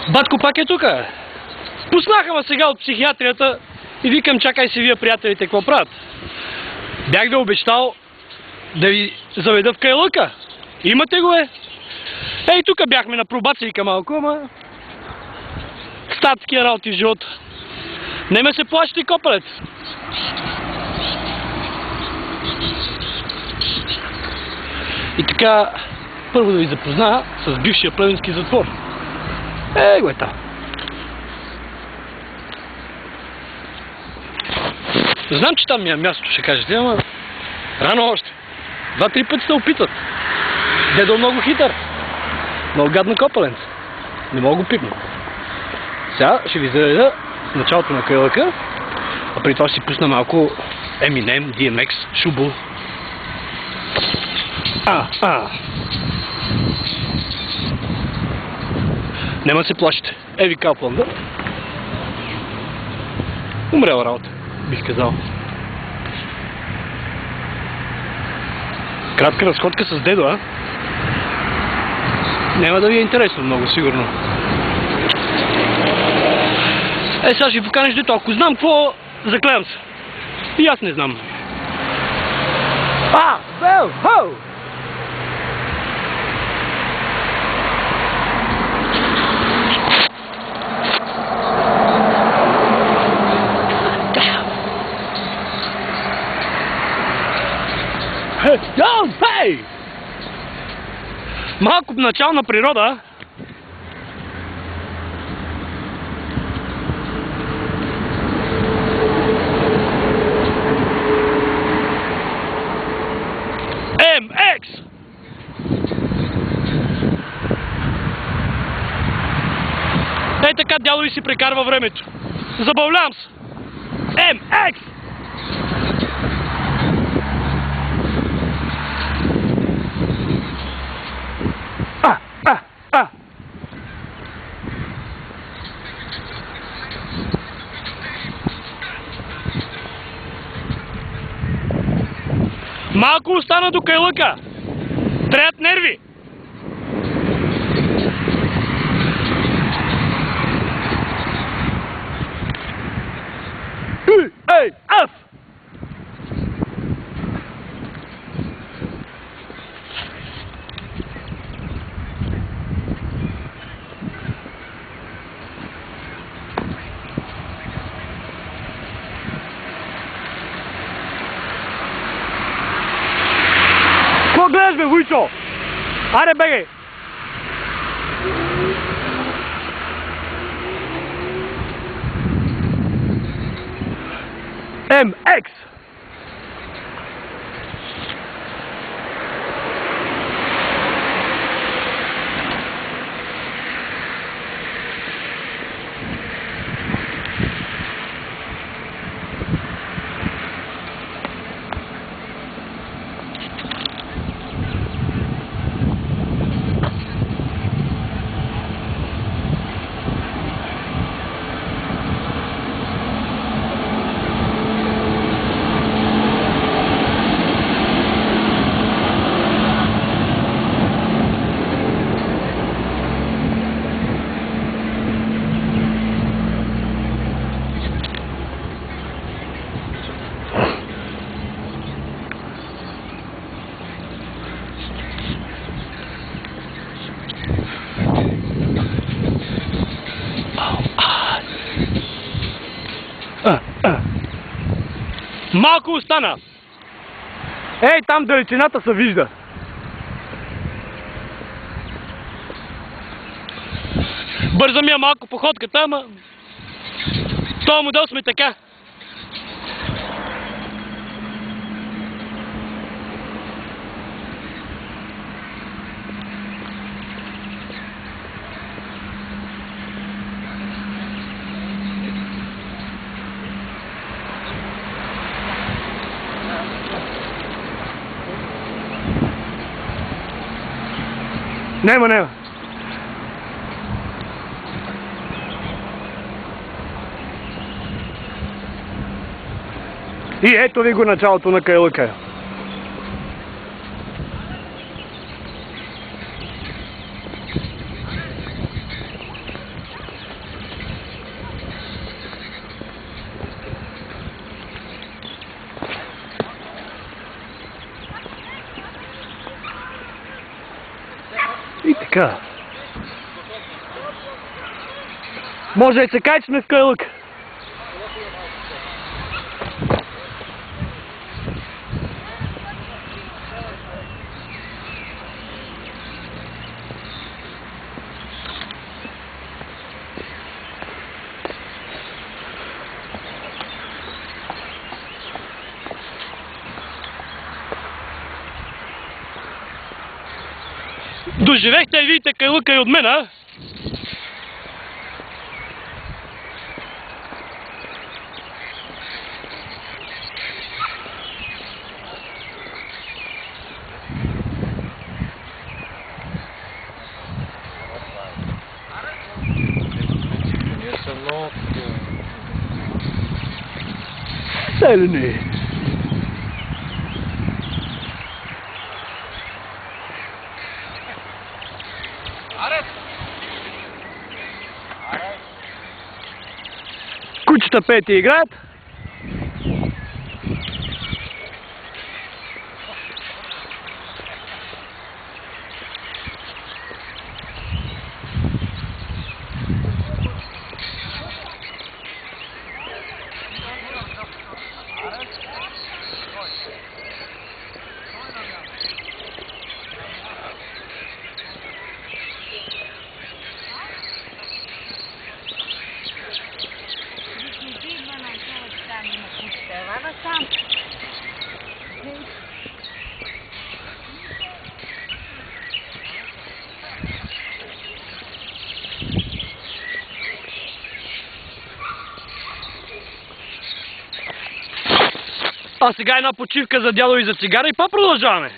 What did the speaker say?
Батко пак е тука. Пуснаха ме сега от психиатрията и викам, чакай си вие приятелите какво правят. Бях ви обещал да ви заведа в Кайлъка. Имате го Ей, тук бяхме на пробация малко, ама статския работи в живота. Не ме се плашите, копалец. И така, първо да ви запозная с бившия плевенски затвор. Ей, го е там. Знам, че там ми е място, ще кажете, ама рано още. 2-3 пъти се опитват. Дедо много хитър. Много гадно копаленце. Не мога го пипна. Сега ще ви заведа в началото на Кайлъка, а преди това ще си пусна малко Eminem, DMX, Шубул. Нема се плашите. Еви Капланда. Умрела работа, бих казал. Кратка разходка с дедо, а? Няма да ви е интересно много, сигурно. Сега ще ви поканеш дето. Ако знам какво, заклевам се. И аз не знам. Бел, хоу! Хей! Малко начална природа. MX! Ей така дядо ви си прекарва времето. Забавлявам се. MX! Малко остана до Кайлъка. Трябват нерви. Ей, аф! Какво гледаш, бе, Вуйчо? Аре, бегай! MX! Малко остана. Ей, там далечината се вижда. Бърза ми е малко походката, ама този модел сме така. Нема. И ето ви го началото на Кайлъка. И така. Може да се качне в Кайлък. Доживехте и видите Кайлъка и от мен, а? Дали не? Кучета пеят и играят. А сега една почивка за дядо и за цигара и па продължаваме.